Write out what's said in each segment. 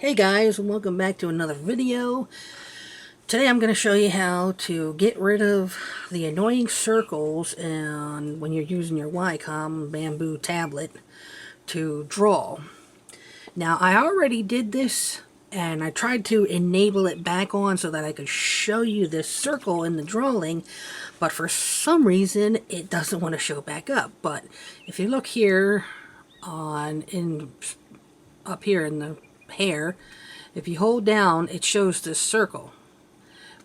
Hey guys, and welcome back to another video. Today I'm going to show you how to get rid of the annoying circles and when you're using your WACOM bamboo tablet to draw. Now I already did this and I tried to enable it back on so that I could show you this circle in the drawing, but for some reason it doesn't want to show back up. But if you look here up here in the hair, if you hold down, it shows this circle,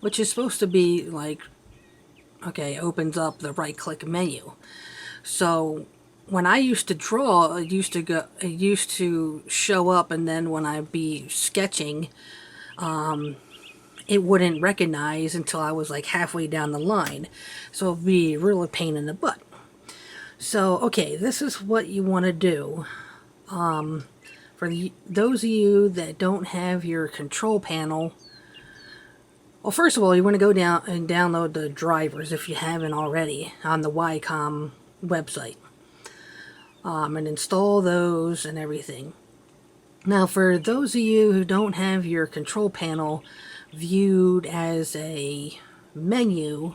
which is supposed to be like, okay, opens up the right click menu. So when I used to draw, it used to show up, and then when I'd be sketching, it wouldn't recognize until I was like halfway down the line. So it'd be a real pain in the butt. So, okay, this is what you want to do. For those of you that don't have your control panel, well, first of all, you want to go down and download the drivers if you haven't already on the WACOM website, and install those and everything. Now, for those of you who don't have your control panel viewed as a menu,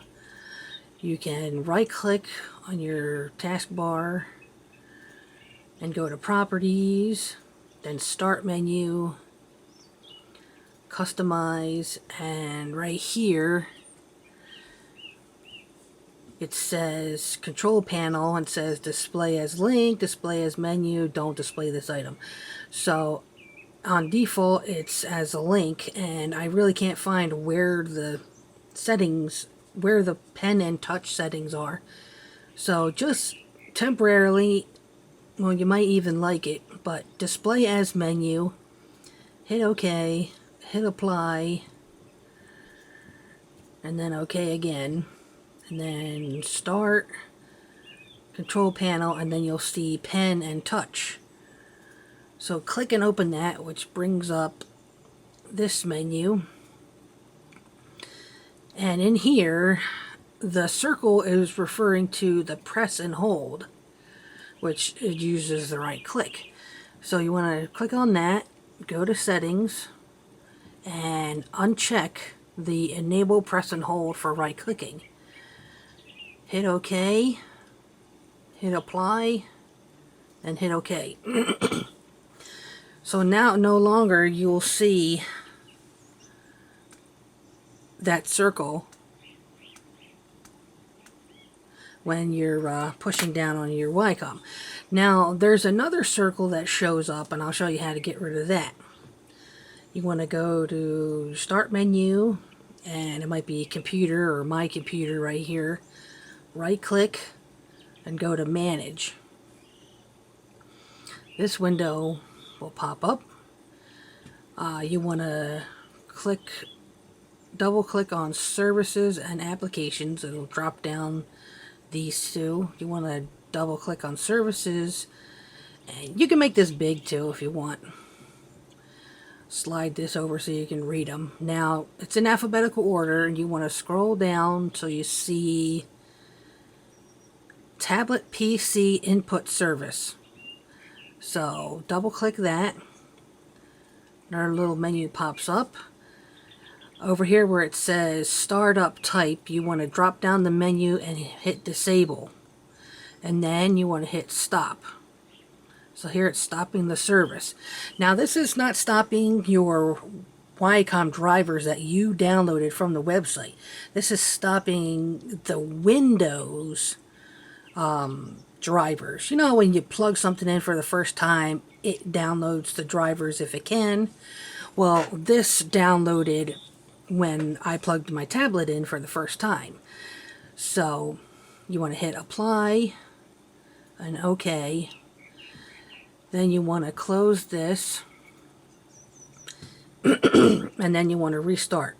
you can right-click on your taskbar and go to Properties, then Start Menu, Customize, and right here it says Control Panel and says Display as Link, Display as Menu, don't display this item. So on default it's as a link, and I really can't find where the settings, where the pen and touch settings are. So just temporarily, well, you might even like it, but display as menu, hit OK, hit apply, and then OK again, and then start, control panel, and then you'll see pen and touch. So click and open that, which brings up this menu, and in here the circle is referring to the press and hold, which it uses the right click. So you want to click on that, go to settings, and uncheck the enable press and hold for right clicking. Hit OK, hit apply, and hit OK. So now no longer you'll see that circle when you're pushing down on your WACOM. Now there's another circle that shows up, and I'll show you how to get rid of that. You want to go to Start Menu, and it might be Computer or My Computer right here. Right click and go to Manage. This window will pop up. You want to double click on Services and Applications. It'll drop down these two. You want to double click on Services, and you can make this big too if you want. Slide this over so you can read them. Now it's in alphabetical order, and you want to scroll down till you see Tablet PC Input Service. So double click that. Another little menu pops up. Over here where it says Startup Type, you want to drop down the menu and hit Disable. And then you want to hit Stop. So here it's stopping the service. Now this is not stopping your WACOM drivers that you downloaded from the website. This is stopping the Windows drivers. You know, when you plug something in for the first time, it downloads the drivers if it can. Well, this downloaded when I plugged my tablet in for the first time. So you want to hit Apply and OK. Then you want to close this, and then you want to restart.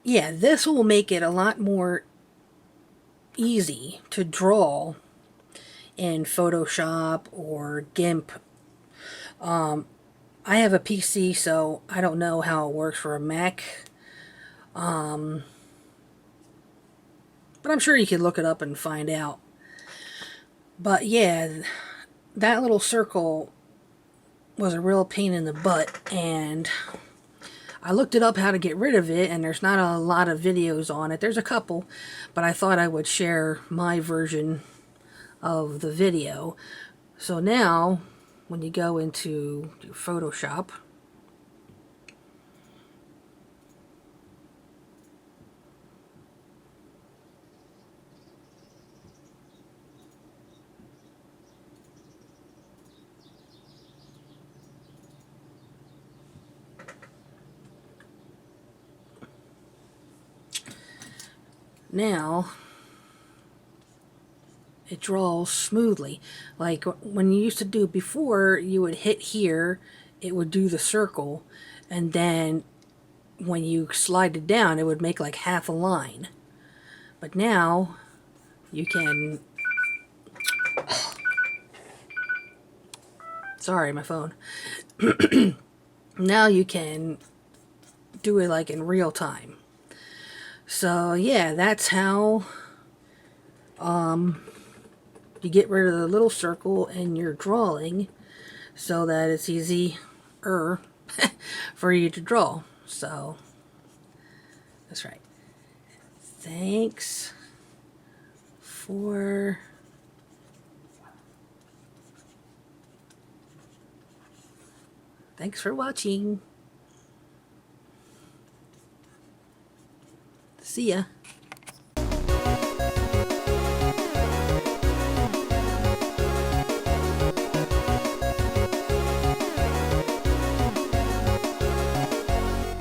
Yeah, this will make it a lot more easy to draw in Photoshop or GIMP. I have a PC, so I don't know how it works for a Mac. But I'm sure you could look it up and find out. But yeah, that little circle was a real pain in the butt, and I looked it up how to get rid of it, and there's not a lot of videos on it. There's a couple, but I thought I would share my version of the video. So now, when you go into Photoshop, now it draws smoothly. Like when you used to do it before, you would hit here, it would do the circle, and then when you slide it down, it would make like half a line. But now you can, sorry, my phone. Now you can do it like in real time. So yeah, that's how you get rid of the little circle in your drawing so that it's easier for you to draw. So that's right. Thanks for watching. See ya.